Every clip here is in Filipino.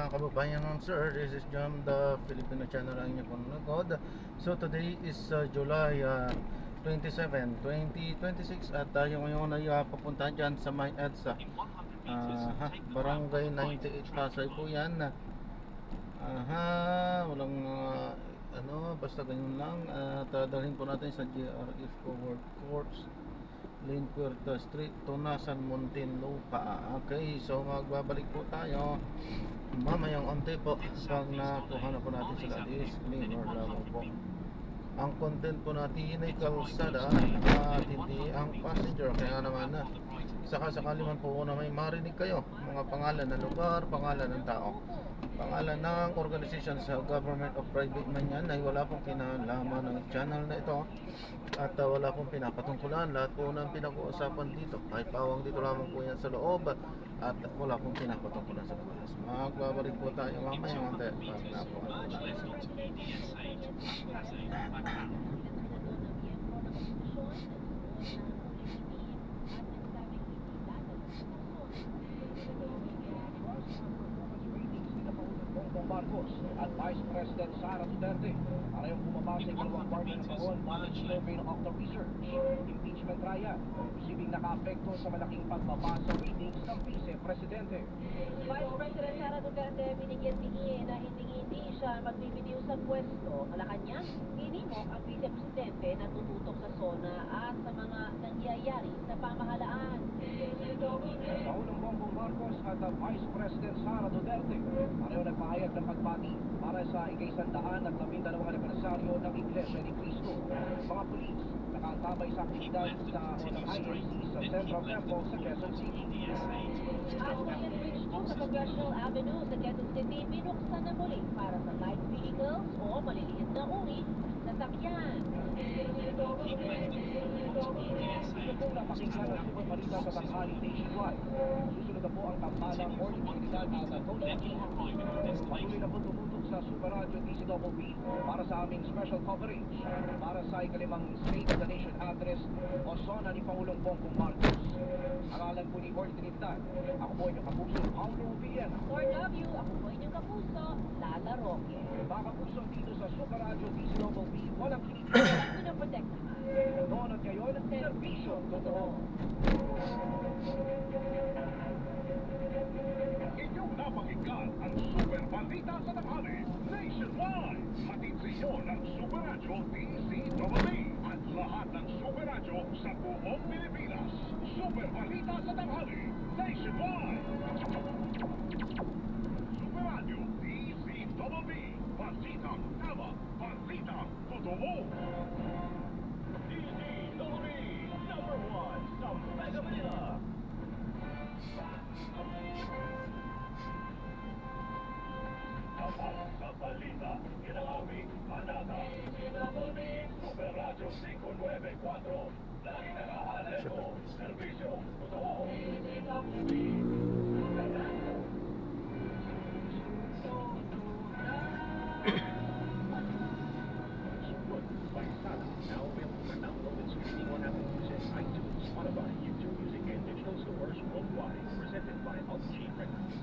mga kababayan ng sir. This is Jam, the Filipino channel ang inyong panunod. So today is July 27, 2026 at tayo ngayon ay papunta dyan sa may EDSA, Barangay 98 Pasay po yan. Walang basta ganyan lang. Dalhin po natin sa GRF Forward Courts, Lane Puerta Street, Tunasan, Muntinlupa. Okay, so magbabalik po tayo mamayang onte po pag nakuha na po natin sila. Disclaimer lamang po, ang content po natin ay kalsada at hindi ang passenger. Kaya naman sakali man po na may marinig kayo mga pangalan ng lugar, pangalan ng tao, pangalan ng organization sa government o private man yan, ay wala pong kinalaman ng channel na ito at wala pong pinapatungkulan. Lahat po ng pinag-uusapan dito kahit pawang dito lamang po yan sa loob at wala pong pinapatungkulan sa labas. Magbabalik po tayo mamaya mante pag nakuha na natin sila. Marcos at Vice President Sara Duterte parehong bumaba sa ikalawang quarter ng taon para sa survey ng Octa Research. Impeachment trial, posibleng naka-apekto sa malaking pagbaba sa ratings ng Vice-Presidente. Vice President Sara Duterte binigyan-tingin na hindi siya magbibitiw sa pwesto. Malacanang, hinimok ang Vice-Presidente na tututok sa SONA at sa mga nangyayari sa pamahalaan. Paulong Bongbong Marcos at Vice President Sara Duterte pareho nagpahayag ng pagbati para sa ika-112 anibersaryo ng Iglesia ni Cristo. Mga pulis nakaantabay sa aktibidad sa INC sa Central Temple sa Quezon City. At Mayan Bridge 2 sa Congressional Avenue sa Quezon City binuksan na muli para sa light vehicles o maliliit na uri na sakyan. Ito pong napakinggan ng super balita sa tanghali nationwide. Susunod na po ang tampalang oportunidad sa Coach. Patuloy na po tumutok sa Super Radio DCWB para sa aming special coverage para sa ikalimang State of the Nation address o SONA ni Pangulong Bongbong Marcos. Ang alam po ni Oportunidad, ako po inyong kapuso, Paulo Villena. For W, ako po inyong kapuso, Lala Roque. Mga kapuso dito sa Super Radio DCWB, walang kinig. Walang pinaprotektahan. Noon at ngayon, serbisyo totoo. Inyong napakinggan ang Super Balita sa tanghali nationwide. Hatid sa inyo ng Super Radio DCWB at lahat ng Super Radio sa buong Pilipinas. Super Balita sa tanghali nationwide. Super Radio DCWB. Balitang tama, balitang totoo. DCWB number 1 sa Mega Manila. Kapag sa balita, yan ang aming manata. DCWB Super Radio 594. Lagi nakahalan mo, serbisyo totoo. DCWB Super Radio. Now available for download and streaming on Apple Music, iTunes, Spotify, YouTube Music, and digital stores worldwide. Presented by LG Records.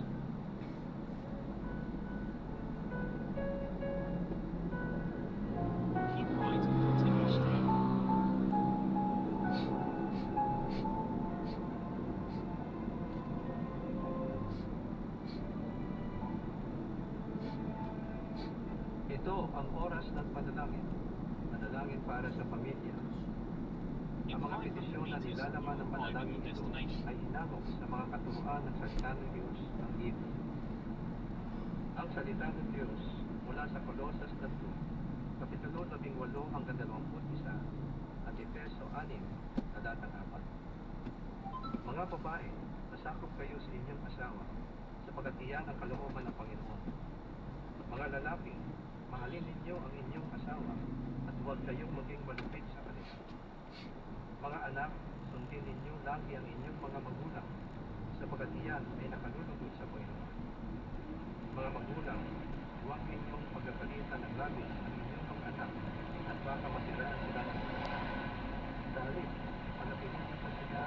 Keep right and continue straight. Ito ang oras ng panalangin. Panalangin para sa pamilya. Ang mga petisyon na nilalaman ng panalangin ito ay hinamok sa mga katuruan ng salita ng Diyos ng Biblia. Ang salita ng Diyos mula sa Colosas 3, Kapitulo 18 hanggang 21 at Efeso 6, talatang 4. Mga babae, nasakop kayo sa inyong asawa sapagkat iyan ang kalooban ng Panginoon. Mga lalaki, mahalin ninyo ang inyong asawa at huwag kayong maging malupit sa kanila. Mga anak, sundin ninyo lagi ang inyong mga magulang sapagkat iyan ay nakalulugod sa Panginoon. Mga magulang, huwag ninyong pagkakalitan ng labis ang inyong mga anak at baka masirahan sila ng mga. Dahil, panatilihin sa sila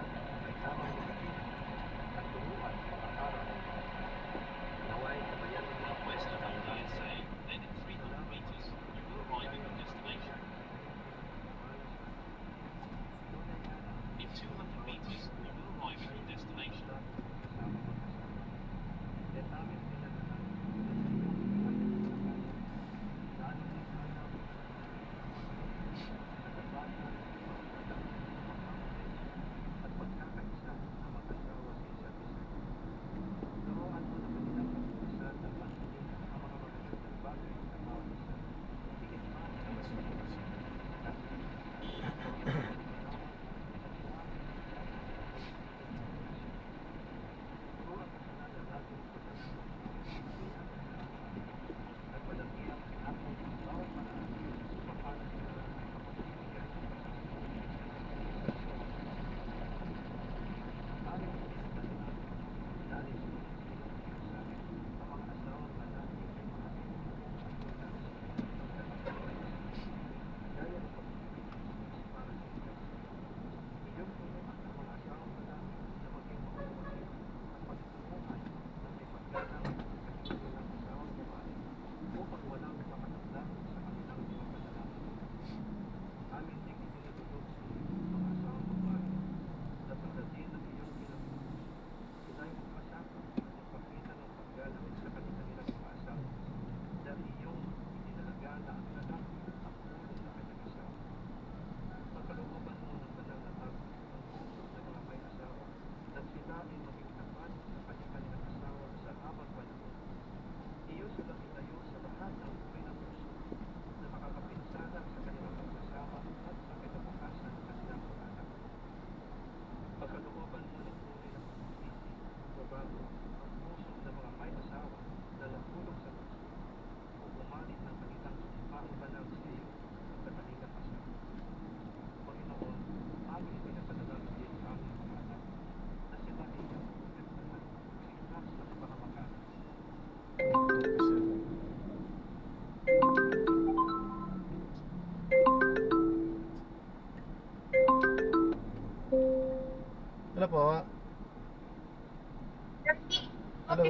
ay tamang magkakita at turuan sa araw. Naway, kabayan ninyo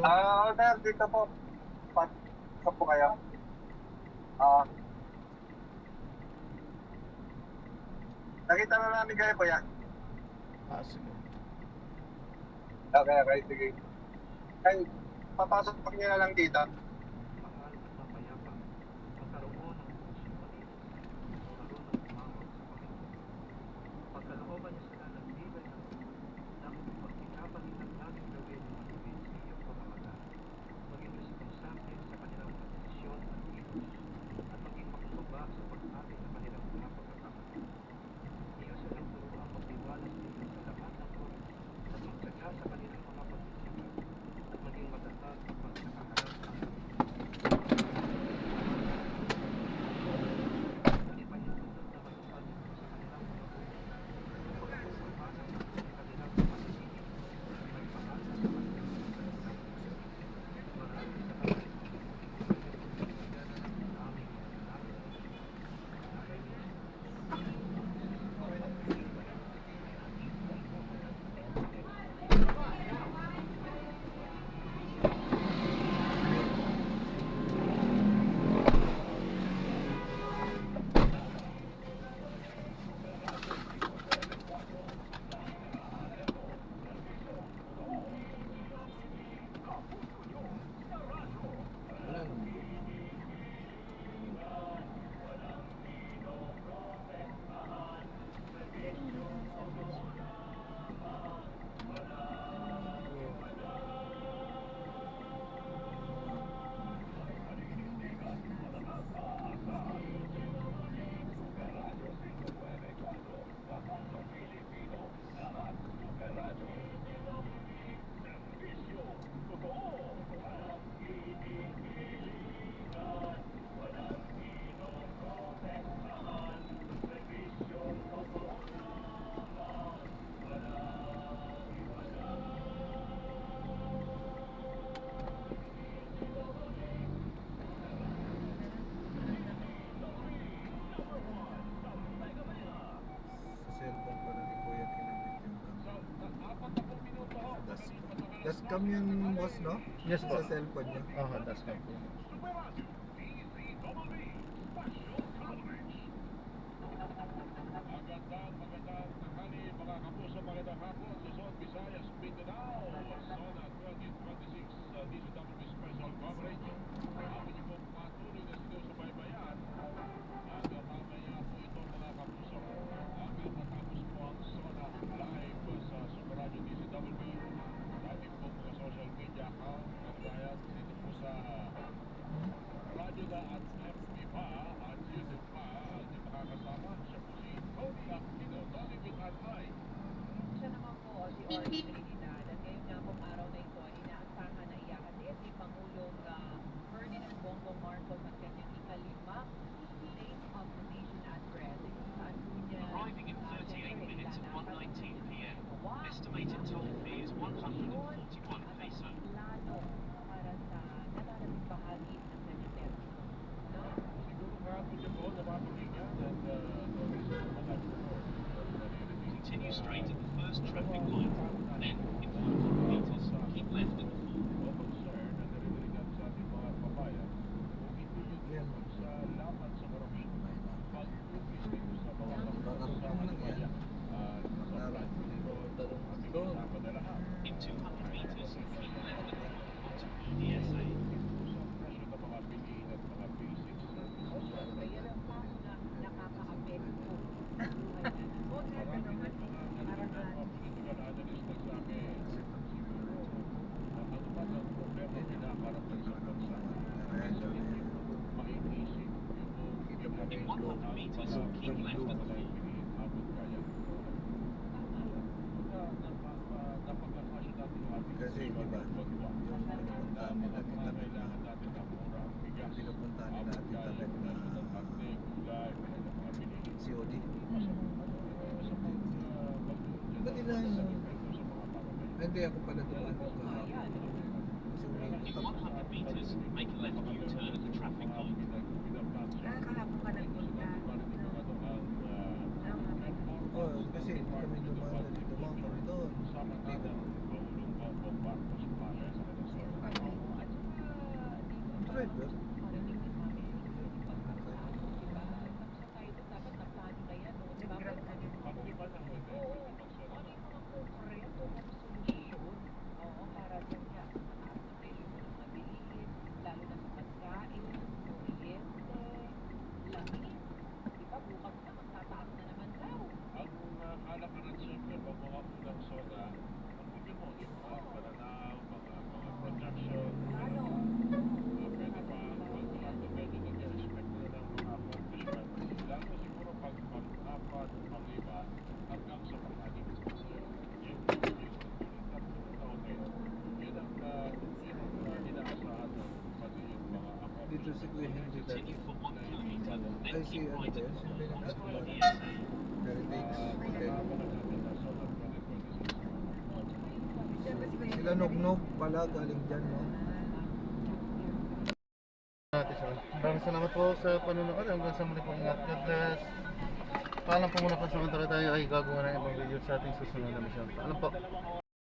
Sir, dito po. Pasok po kayo. Ah, nakita na namin kayo, kuya. Sige. Okay, sige. Ay, papasok po niyo na lang dito. Mahal at mapayapa, magkaroon ng puso malinis, magkaroon ng umawat sa Panginoon. Pagkalooban niya sila ng tibay ng pagkikapalit ng laging gawin ng matubig sa iyong pamamagitan, maging responsable sa kanilang desisyon at kilos, at maging makumbaba sa pag-amin ng kanilang mga pagkakamali. Iyo silang turuan magtiwala sa iyo sa lahat ng oras at magtyaga sa kanilang mga pagsisikap at maging matatag kapag nakaharap sa amin. Ipahintulot na matupad ito sa kanilang mga buhay upang ang pagpapasok sa kanilang pamamagitan ay may pag-asa sa kanilang mga salita. Maraming salamat. Bigyan na natin ang aming panalangin. Nanay ni Jesus. Cellphone para ni Kuya kinabit yung dashcam yung boss, no? Yes, po. Sa cellphone niya. Das ka po. Magandang tanghali mga kapuso, magandang hapon, Luzon, Visayas, Mindanao, Zona 2026 DCWB Special Coverage. Kami niyo po patuloy na sinusubaybayan at mamaya po ito mga kapuso. Matapos po ang Zona Live sa Super Radio DCWB, dati po mga social media account, kagaya dito po sa Radio na at FB pa at YouTube pa, di makakasama siya po si Tony Aquino, Tony with Antay. Siya naman po si Orange Trinidad at ngayon nga pong araw na ito ay inaasahan na ihahatid ni Pangulong Ferdinand Bongbong Marcos ang kanyang ikalimang State of the Nation address. Saan po niya Arriving in 38 minutes at 1:19 p.m. Estimated toll fee is 141 peso. plano para sa nalalating bahagi ng kanyang termino. No? Siguro marami niyo po napapakinggan at tourism madami po. Continue straight at the first traffic light. Then, in 400 meters, keep left at the O concern na naririnig sa ating mga kababayan kung hindi yun tungkol sa laban sa korupsyon. Pag-focus dito sa mga kasama ng bayan at sa plan dito ating kasama na lahat. In 200 meters, keep left at the onto EDSA. Sa presyo ng mga bilihin at mga basic services. Ayan ang plano na nakakaapekto po sa buhay niya. O, Marami naman din mga parang political analyst nagsabi, siguro, ano ba ang problema kinakarap ng isang bansa? Kaysa hindi maiisip yung In 100 meters, keep left at the bilihin abot kaya. Napagkakasya natin yung ating Kasi, di ba, yung pinupuntahan nila titabi na kailangan natin na mura ang bigas. pinupuntahan nila titabi na Karne, gulay, mga bilihin. COD. Ba't nila yun? Hindi ako pala dumaan doon kahapon. Kasi In 100 meters, make a left U-turn at the traffic light. kahapon ka nagpunta. oh, kasi hindi kami dumaan dito mga koridor. Hindi na. driver. Pag-iba ng hotel, pwede magsola. Ang kalakaran siyempre, pag mga unang soda, ang pwede mo, yung mga pananaw, mga production, pwede pa, pag mga medyo nag-respect na ng mga accomplishment, lalo siguro pag pang-apat, pang-lima, hanggang sa pang-anim. Yung tatlong taon na yun, yun ang inaasahan ng pati yung mga Dito si Kuya Henry dati. Continue for 1 kilometre, Ay, then si keep ano right ba yun? at Sino ba yung nagtatlo? ESA. Heritage Hotel. Abangan natin na solar 2026. Sila Nognog pala galing dyan, no? Natin sila. Maraming salamat po sa panonood. Hanggang sa muli po, ingat. God bless. Paalam po muna po, samantala tayo ay gagawa ng ibang video sa ating susunod na mission. Paalam po.